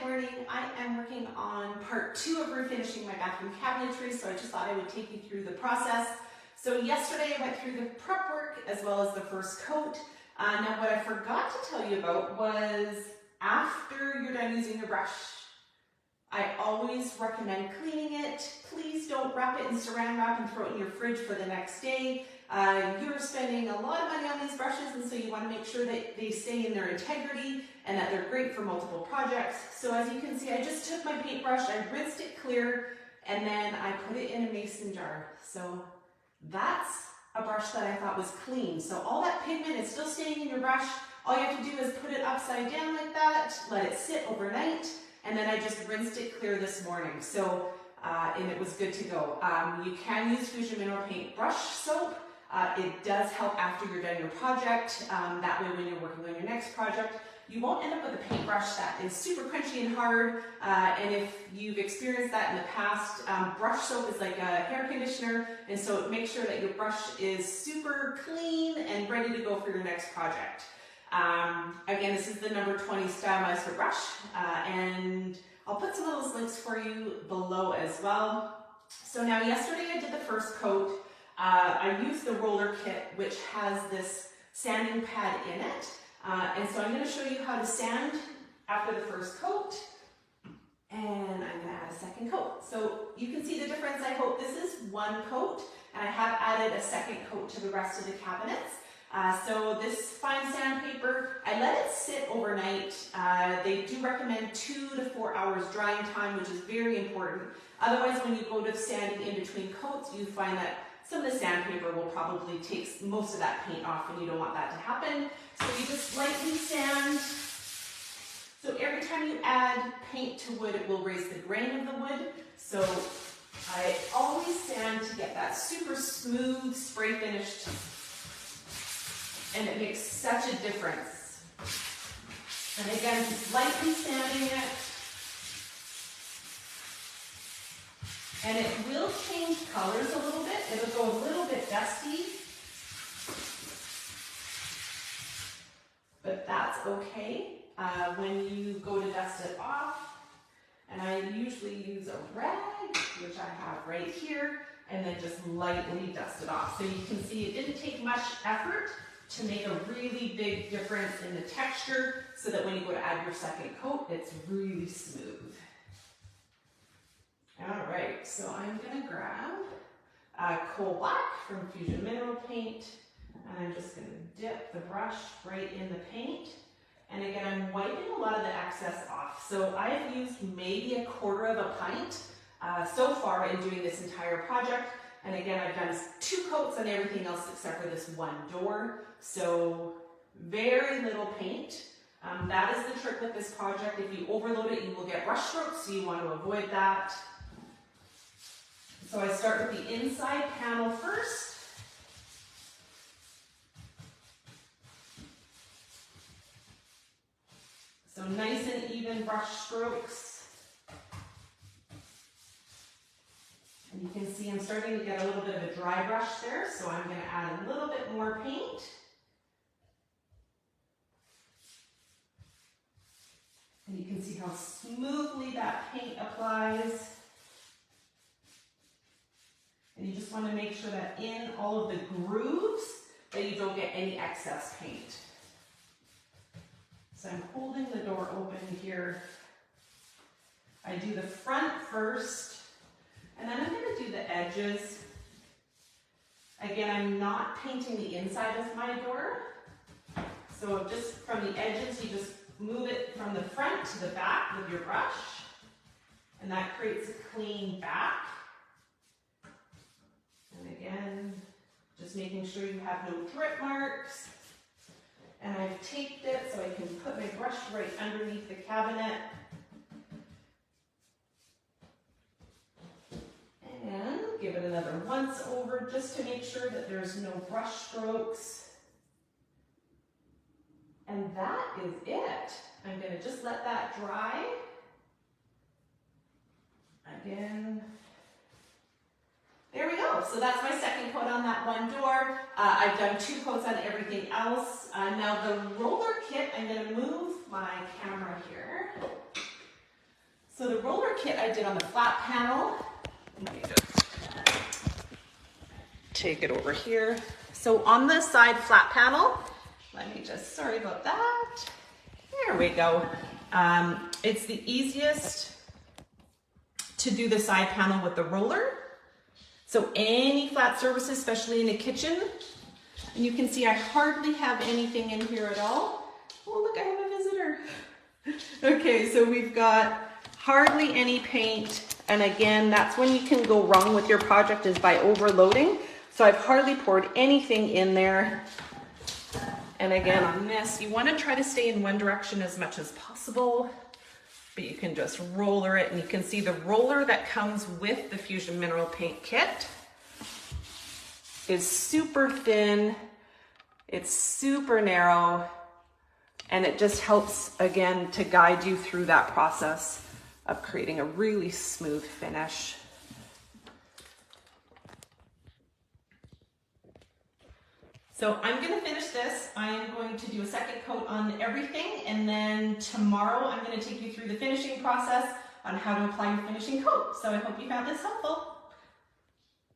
morning. I am working on part 2 of refinishing my bathroom cabinetry, so I just thought I would take you through the process. So yesterday I went through the prep work as well as the first coat. Now what I forgot to tell you about was after you're done using your brush, I always recommend cleaning it. Please don't wrap it in saran wrap and throw it in your fridge for the next day. You're spending a lot of money on these brushes, and so you want to make sure that they stay in their integrity and that they're great for multiple projects. So as you can see, I just took my paintbrush, I rinsed it clear, and then I put it in a mason jar. So that's a brush that I thought was clean. So all that pigment is still staying in your brush. All you have to do is put it upside down like that, let it sit overnight, and then I just rinsed it clear this morning. So, and it was good to go. You can use Fusion Mineral Paint brush soap. It does help after you're done your project. That way when you're working on your next project, you won't end up with a paintbrush that is super crunchy and hard. And if you've experienced that in the past, brush soap is like a hair conditioner. And so make sure that your brush is super clean and ready to go for your next project. Again, this is the number 20 Stylemizer brush, and I'll put some of those links for you below as well. So now yesterday I did the first coat. I used the roller kit, which has this sanding pad in it, and so I'm going to show you how to sand after the first coat, and I'm going to add a second coat. So you can see the difference. I hope this is one coat, and I have added a second coat to the rest of the cabinets. So this fine sandpaper, I let it sit overnight. They do recommend 2 to 4 hours drying time, which is very important. Otherwise, when you go to sanding in between coats, you find that some of the sandpaper will probably take most of that paint off, and you don't want that to happen. So you just lightly sand. So every time you add paint to wood, it will raise the grain of the wood. So I always sand to get that super smooth spray finished. And it makes such a difference. And again, just lightly sanding it. And it will change colors a little bit. It'll go a little bit dusty. But that's okay when you go to dust it off. And I usually use a rag, which I have right here, and then just lightly dust it off. So you can see it didn't take much effort to make a really big difference in the texture, so that when you go to add your second coat, it's really smooth. All right, so I'm gonna grab Coal Black from Fusion Mineral Paint, and I'm just gonna dip the brush right in the paint. And again, I'm wiping a lot of the excess off. So I've used maybe a quarter of a pint so far in doing this entire project. And again, I've done 2 coats on everything else except for this one door. So very little paint. That is the trick with this project. If you overload it, you will get brush strokes, so you want to avoid that. So I start with the inside panel first. So nice and even brush strokes. And you can see I'm starting to get a little bit of a dry brush there, so I'm going to add a little bit more paint. And you can see how smoothly that paint applies. And you just want to make sure that in all of the grooves that you don't get any excess paint. So I'm holding the door open here. I do the front first. And then I'm going to do the edges. Again, I'm not painting the inside of my door. So just from the edges, you just move it from the front to the back with your brush. And that creates a clean back. And again, just making sure you have no drip marks. And I've taped it so I can put my brush right underneath the cabinet. And give it another once over just to make sure that there's no brush strokes. And that is it. I'm going to just let that dry. Again. There we go. So that's my second coat on that one door. I've done 2 coats on everything else. Now the roller kit, I'm going to move my camera here. So the roller kit I did on the flat panel, let me just take it over here. So on the side flat panel, let me just, sorry about that. There we go. It's the easiest to do the side panel with the roller. So any flat surfaces, especially in a kitchen, and you can see I hardly have anything in here at all. Oh, look, I have a visitor. Okay, so we've got hardly any paint. And again, that's when you can go wrong with your project, is by overloading. So I've hardly poured anything in there. And again, on this, you want to try to stay in one direction as much as possible, but you can just roller it, and you can see the roller that comes with the Fusion Mineral Paint Kit is super thin, it's super narrow, and it just helps, again, to guide you through that process of creating a really smooth finish. So I'm going to finish this. I am going to do a second coat on everything, and then tomorrow I'm going to take you through the finishing process on how to apply your finishing coat. So I hope you found this helpful.